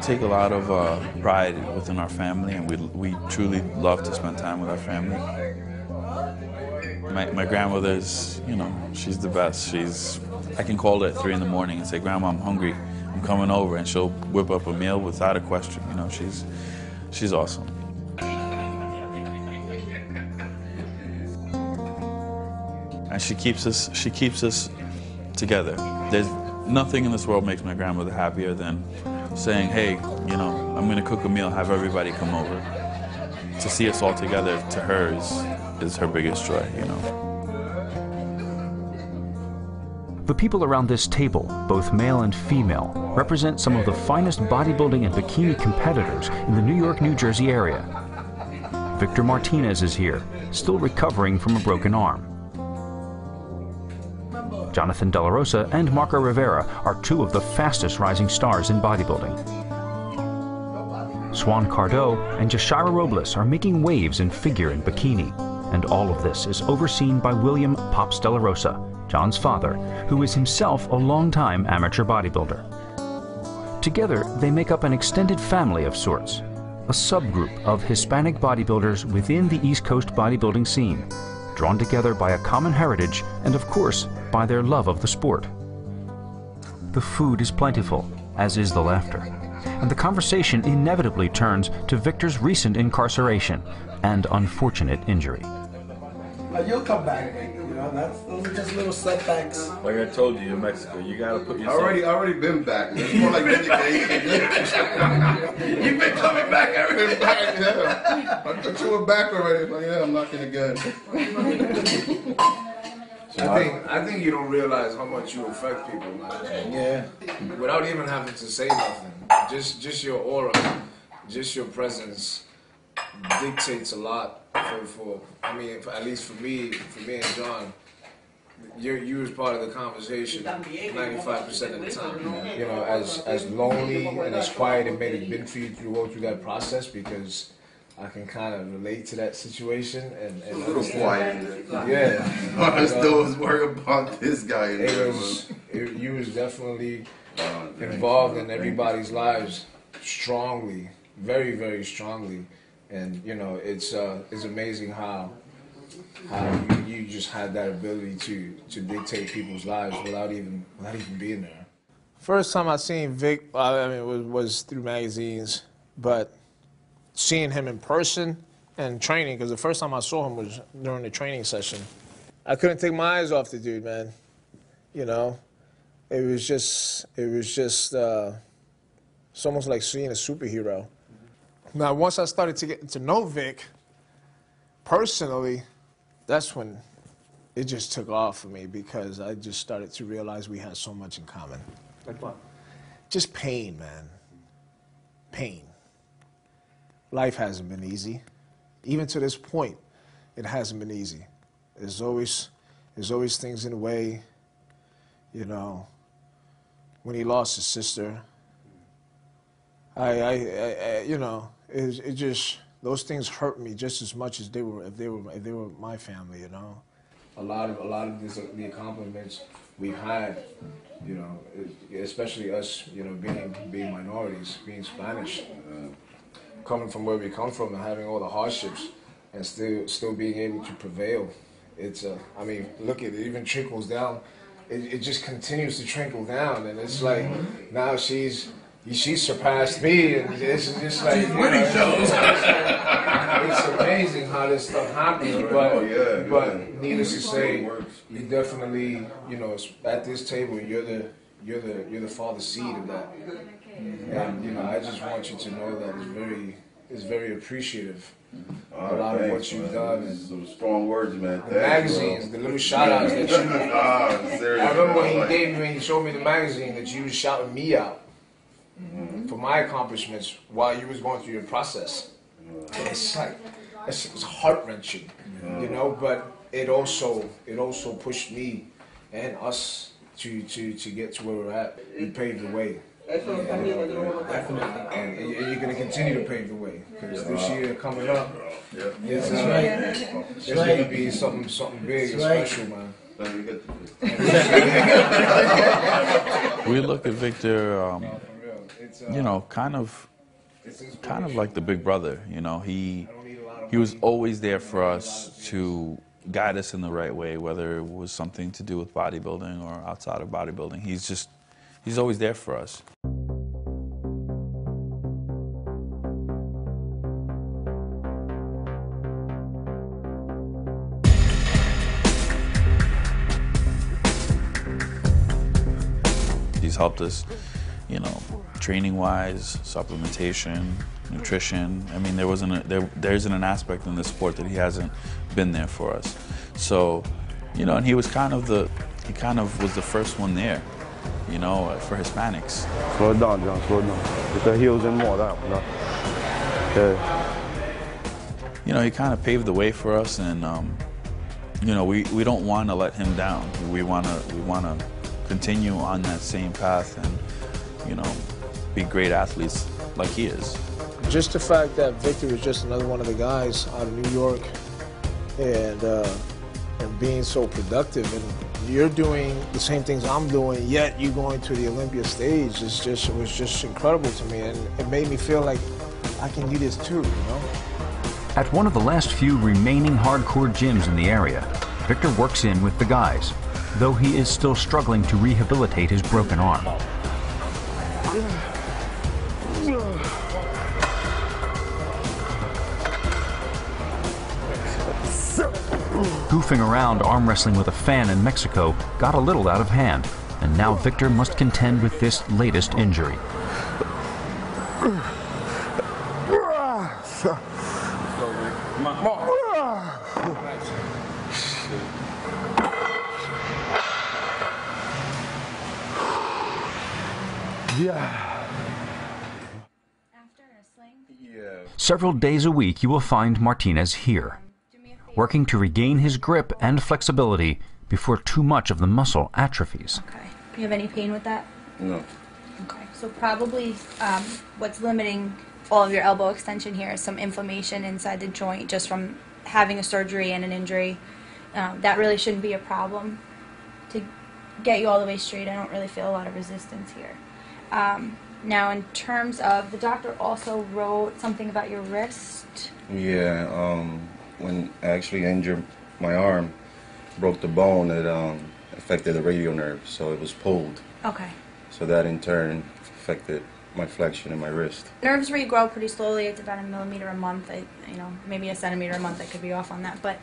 take a lot of pride within our family, and we truly love to spend time with our family. My grandmother's, you know, she's the best. I can call her at 3 in the morning and say, "Grandma, I'm hungry. I'm coming over," and she'll whip up a meal without a question. You know, she's awesome. And she keeps us together. There's nothing in this world makes my grandmother happier than saying, "Hey, you know, I'm going to cook a meal, have everybody come over." To see us all together, to her, is her biggest joy, you know. The people around this table, both male and female, represent some of the finest bodybuilding and bikini competitors in the New York, New Jersey area. Victor Martinez is here, still recovering from a broken arm. Jonathan De La Rosa and Marco Rivera are two of the fastest rising stars in bodybuilding. Swan Cardo and Jashira Robles are making waves in figure and bikini, and all of this is overseen by William Pops De La Rosa, John's father, who is himself a longtime amateur bodybuilder. Together, they make up an extended family of sorts, a subgroup of Hispanic bodybuilders within the East Coast bodybuilding scene, drawn together by a common heritage and, of course, by their love of the sport. The food is plentiful, as is the laughter, and the conversation inevitably turns to Victor's recent incarceration and unfortunate injury. You'll come back, you know, those are just little setbacks. Like I told you, in Mexico, you gotta put yourself... already been back. It's more like vindication. You've been coming back every back, yeah. I thought you were back already. Like, yeah, I'm knocking again. I think you don't realize how much you affect people, man. Yeah. Without even having to say nothing, just your aura, just your presence dictates a lot at least for me and John. You was part of the conversation 95% of the time. You know, as lonely and as quiet it may have been for you to go through that process, because I can kind of relate to that situation and a little quiet. Yeah. I still was worried about this guy. You was definitely involved in everybody's lives strongly, very, very strongly. And you know, it's amazing how you just had that ability to dictate people's lives without even being there. First time I seen Vic, I mean, was through magazines, but seeing him in person and training, because the first time I saw him was during the training session. I couldn't take my eyes off the dude, man. You know, it was just it's almost like seeing a superhero. Now, once I started to get to know Vic personally, that's when it just took off for me, because I just started to realize we had so much in common. Like what? Just pain, man. Pain. Life hasn't been easy. Even to this point, it hasn't been easy. There's always things in the way. You know, when he lost his sister, you know, it just, those things hurt me just as much as if they were my family, you know. A lot of the accomplishments we've had, you know, especially us, you know, being minorities, being Spanish, coming from where we come from and having all the hardships, and still being able to prevail. It's I mean, look at it, even trickles down. It just continues to trickle down, and it's like now she's surpassed me, and it's just like, you know, it's amazing how this stuff happens. But needless to say, you definitely, you know, at this table, you're the father seed of that, and you know, I just want you to know that it's very appreciative. A lot of what you've done. Some strong words, man. The magazines, the little shout-outs that you... I remember when he showed me the magazine, that you was shouting me out for my accomplishments while you was going through your process. And it's like, it's heart-wrenching, you know, but it also pushed me and us to get to where we're at. You paved the way. And you're going to continue to pave the way, because this year coming up, it's going to be something big and special, man. We look at Victor you know, kind of like the big brother. You know, he was always there for us to guide us in the right way, whether it was something to do with bodybuilding or outside of bodybuilding. He's always there for us. He's helped us, you know, training-wise, supplementation, nutrition. I mean, there isn't an aspect in this sport that he hasn't been there for us. So, you know, and he was kind of was the first one there, you know, for Hispanics. Slow it down, John, slow it down. Get the heels in more, that one. Okay. You know, he kind of paved the way for us, and, you know, we don't want to let him down. We want to continue on that same path and, you know, be great athletes like he is. Just the fact that Victor is just another one of the guys out of New York, and being so productive, and you're doing the same things I'm doing, yet you're going to the Olympia stage. It was just incredible to me, and it made me feel like I can do this too, you know? At one of the last few remaining hardcore gyms in the area, Victor works in with the guys, though he is still struggling to rehabilitate his broken arm. Goofing around arm wrestling with a fan in Mexico got a little out of hand, and now Victor must contend with this latest injury. Several days a week you will find Martinez here, working to regain his grip and flexibility before too much of the muscle atrophies. Okay. Do you have any pain with that? No. Okay. So probably what's limiting all of your elbow extension here is some inflammation inside the joint just from having a surgery and an injury. That really shouldn't be a problem. To get you all the way straight, I don't really feel a lot of resistance here. Now, in terms of, the doctor also wrote something about your wrist. Yeah, when I actually injured my arm, broke the bone, it affected the radial nerve, so it was pulled. Okay. So that in turn affected my flexion in my wrist. Nerves regrow pretty slowly. It's about 1 millimeter a month. You know, maybe 1 centimeter a month. I could be off on that, but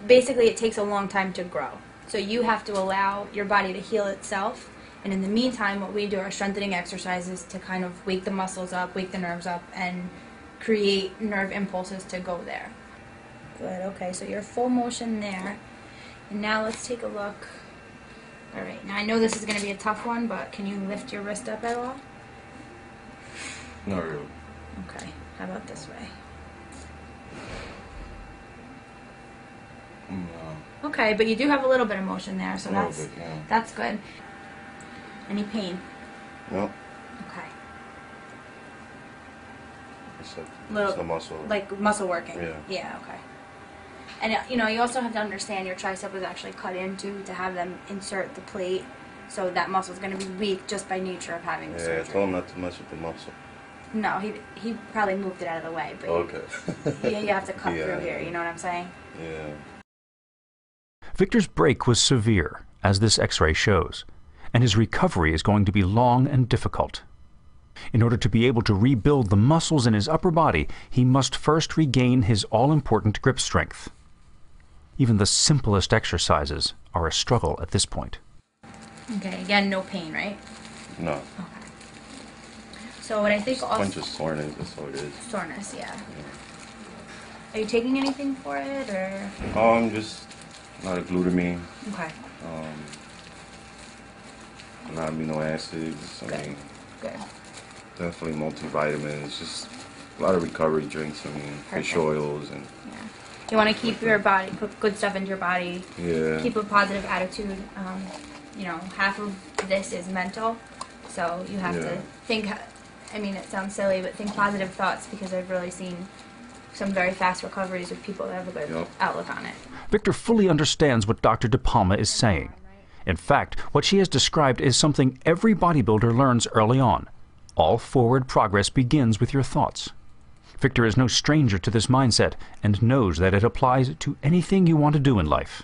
basically it takes a long time to grow. So you have to allow your body to heal itself. And in the meantime, what we do are strengthening exercises to kind of wake the muscles up, wake the nerves up, and create nerve impulses to go there. Good, okay, so you're full motion there. And now let's take a look. All right, now I know this is going to be a tough one, but can you lift your wrist up at all? Not really. Okay, how about this way? No. Okay, but you do have a little bit of motion there, so Bit, yeah. that's good. Any pain? No. Okay. It's Little, the muscle. like muscle working? Yeah. Yeah, okay. And you know, you also have to understand your tricep was actually cut into to have them insert the plate, so that muscle is going to be weak just by nature of having the surgery. Yeah, I told him not to mess with the muscle. No, he probably moved it out of the way, but Okay. you have to cut through here, you know what I'm saying? Yeah. Victor's break was severe, as this x-ray shows, and his recovery is going to be long and difficult. In order to be able to rebuild the muscles in his upper body, he must first regain his all-important grip strength. Even the simplest exercises are a struggle at this point. Okay, again, no pain, right? No. Okay. So what I think also... A bunch of soreness, that's all it is. Soreness, yeah. Are you taking anything for it, or...? Just a lot of glutamine. Okay. A lot of amino acids. Good. I mean, Good. definitely multivitamins. Just a lot of recovery drinks. I mean, fish Perfect. oils and. Yeah. You want to keep your body, put good stuff into your body. Yeah. Keep a positive attitude. You know, half of this is mental, so you have to think. I mean, it sounds silly, but think positive thoughts, because I've really seen some very fast recoveries with people that have a good outlook on it. Victor fully understands what Dr. De Palma is saying. In fact, what she has described is something every bodybuilder learns early on: All forward progress begins with your thoughts. Victor is no stranger to this mindset and knows that it applies to anything you want to do in life.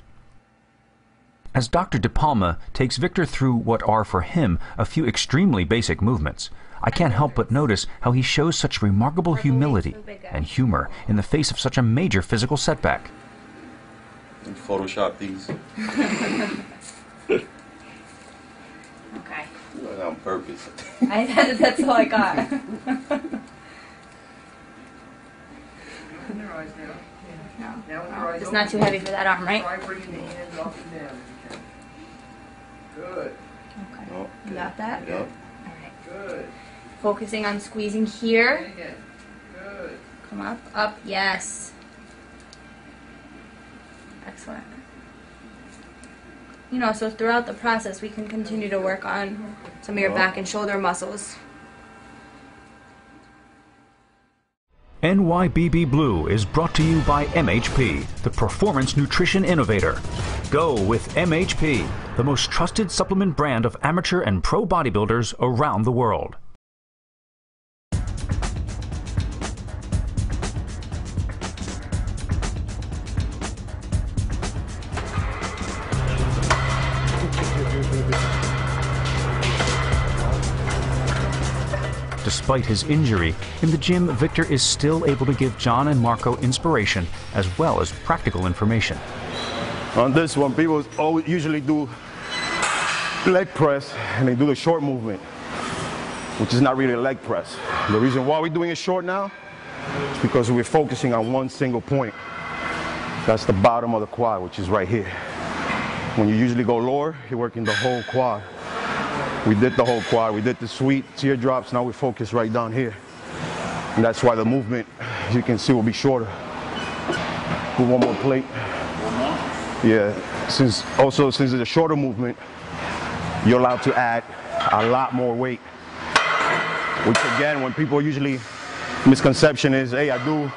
As Dr. De Palma takes Victor through what are for him a few extremely basic movements, I can't help but notice how he shows such remarkable humility and humor in the face of such a major physical setback. And Photoshop these. Okay. On purpose. That's all I got. No, it's not too heavy for that arm, right? Try bringing the hands up and down if you can. Good. Okay. Oh, You got that? Yep. All right. Good. Focusing on squeezing here. Again. Good. Come up, up, yes. Excellent. You know, so throughout the process, we can continue to work on some of your back and shoulder muscles. NYBB Blue is brought to you by MHP, the performance nutrition innovator. Go with MHP, the most trusted supplement brand of amateur and pro bodybuilders around the world. Despite his injury, in the gym, Victor is still able to give John and Marco inspiration as well as practical information. On this one, people usually do leg press and they do the short movement, which is not really a leg press. The reason why we're doing it short now is because we're focusing on one single point. That's the bottom of the quad, which is right here. When you usually go lower, you're working the whole quad. We did the whole quad, we did the sweet teardrops, now we focus right down here. And that's why the movement, as you can see, will be shorter. Put one more plate. Yeah, since it's a shorter movement, you're allowed to add a lot more weight. Which again, when people usually, misconception is, hey, I do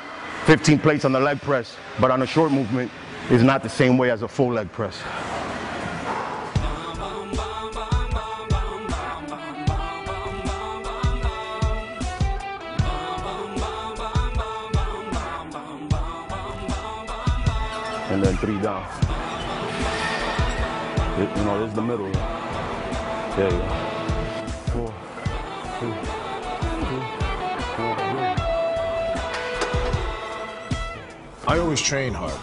15 plates on the leg press, but on a short movement, it's not the same way as a full leg press. And then 3 down. You know, this is the middle. There you go. 4, 3, 2, 4. I always train hard.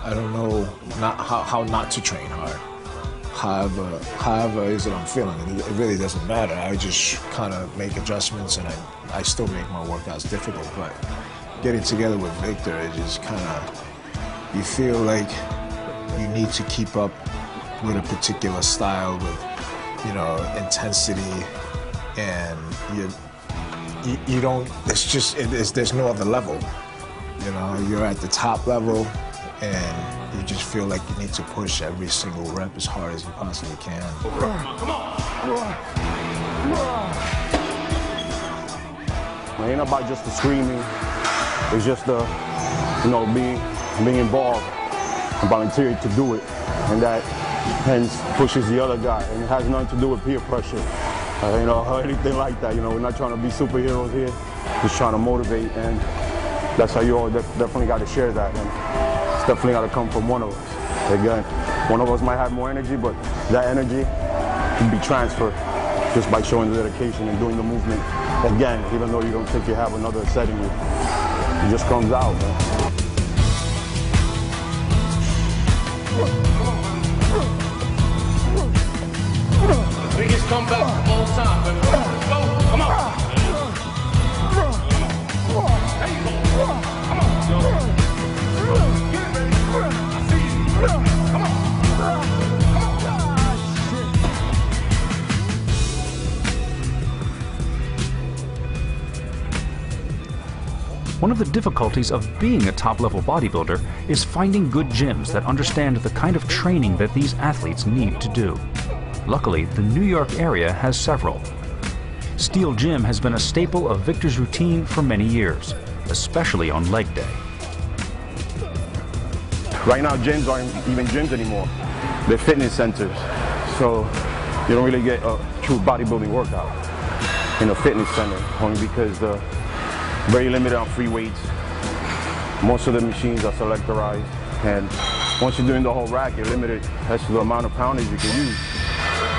I don't know how not to train hard. However is it I'm feeling. It really doesn't matter. I just kind of make adjustments, and I still make my workouts difficult. But getting together with Victor, it just kind of, you feel like you need to keep up with a particular style with, you know, intensity, and you don't, there's no other level. You know, you're at the top level and you just feel like you need to push every single rep as hard as you possibly can. Come on. It ain't about just the screaming, it's just the, you know, being involved and volunteering to do it, and that hence pushes the other guy, and it has nothing to do with peer pressure, you know, or anything like that. You know, we're not trying to be superheroes here, just trying to motivate, and that's how you all definitely got to share that, and it's definitely got to come from one of us. Again, one of us might have more energy, but that energy can be transferred just by showing the dedication and doing the movement. Again, even though you don't think you have another set in you, it just comes out, man. Biggest comeback of all time, baby. Let's go. Come on. There you go. Come on. Get it, baby. I see you. Come on. One of the difficulties of being a top-level bodybuilder is finding good gyms that understand the kind of training that these athletes need to do. Luckily, the New York area has several. Steel Gym has been a staple of Victor's routine for many years, especially on leg day. Right now, gyms aren't even gyms anymore. They're fitness centers. So you don't really get a true bodybuilding workout. in a fitness center, only because very limited on free weights. Most of the machines are selectorized, and once you're doing the whole rack, you're limited as to the amount of poundage you can use.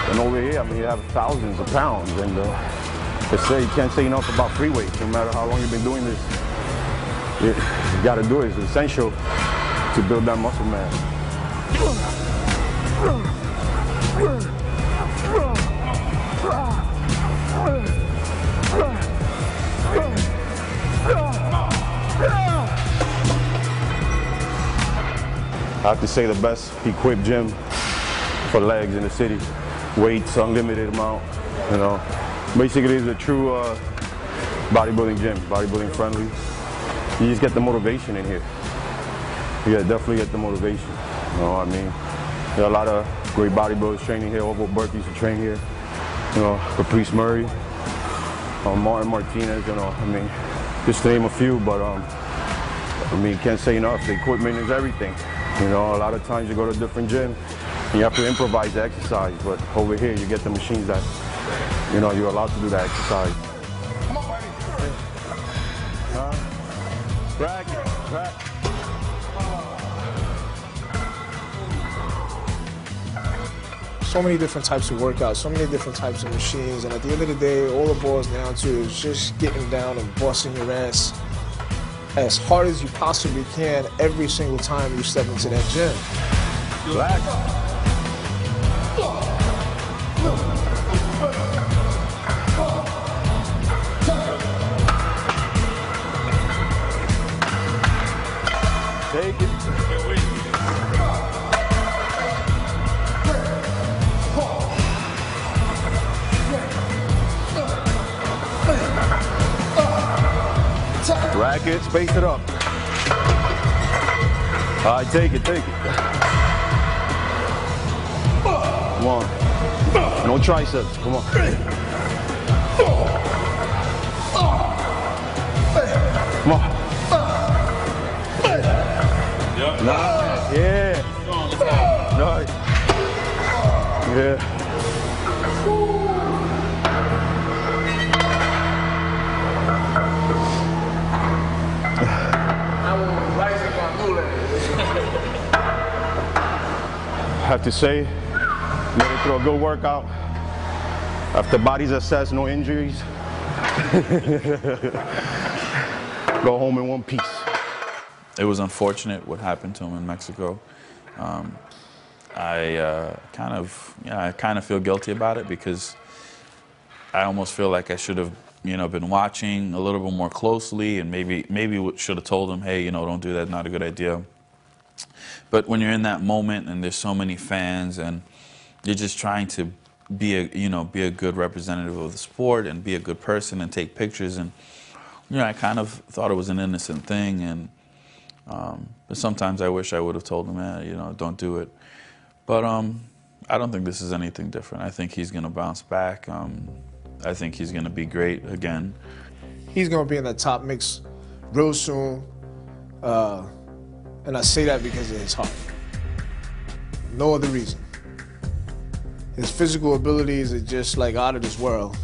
And over here, I mean, you have thousands of pounds, and you can't say enough about free weights. No matter how long you've been doing this, you got to do it. It's essential to build that muscle mass. I have to say the best equipped gym for legs in the city. Weights, unlimited amount, you know. Basically, it's a true bodybuilding gym, bodybuilding friendly. You just get the motivation in here. You definitely get the motivation. You know what I mean? There are a lot of great bodybuilders training here. Ovo Burke used to train here. You know, Caprice Murray, Martinez, you know, I mean, just to name a few, but I mean, can't say enough. The equipment is everything. You know, a lot of times you go to a different gym and you have to improvise the exercise, but over here you get the machines that, you know, you're allowed to do that exercise. Come on, buddy. Rack it, rack. So many different types of workouts, so many different types of machines, and at the end of the day, all it boils down to is just getting down and busting your ass as hard as you possibly can every single time you step into that gym. Relax. Take it. Rack it, space it up. All right, take it, take it. Come on. No triceps, come on. Come on. Nice. Yeah. Nice. Yeah. I have to say, made it through a good workout. After body's assessed, no injuries. Go home in one piece. It was unfortunate what happened to him in Mexico. I kind of feel guilty about it because I almost feel like I should have, you know, been watching a little bit more closely, and maybe should have told him, hey, you know, don't do that, not a good idea. But when you're in that moment and there's so many fans and you're just trying to be a good representative of the sport and be a good person and take pictures, and you know, I kind of thought it was an innocent thing, and but sometimes I wish I would have told him, you know, don't do it. But I don't think this is anything different. I think he's going to bounce back. I think he's going to be great again. He's going to be in the top mix real soon. And I say that because of his heart. No other reason. His physical abilities are just like out of this world.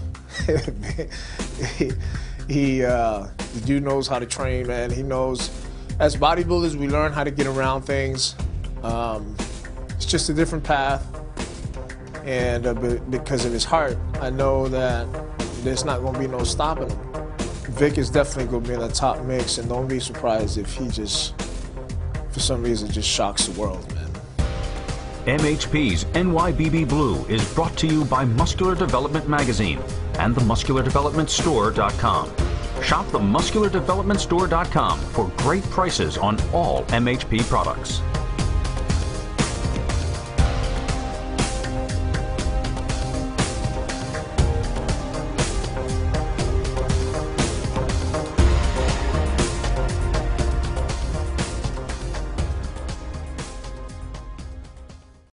The dude knows how to train, man. He knows, as bodybuilders, we learn how to get around things. It's just a different path. And because of his heart, I know that there's not going to be no stopping him. Vic is definitely going to be in the top mix, and don't be surprised if he just, for some reason, just shocks the world, man. MHP's NYBB Blue is brought to you by Muscular Development Magazine and the MuscularDevelopmentStore.com. Shop the MuscularDevelopmentStore.com for great prices on all MHP products.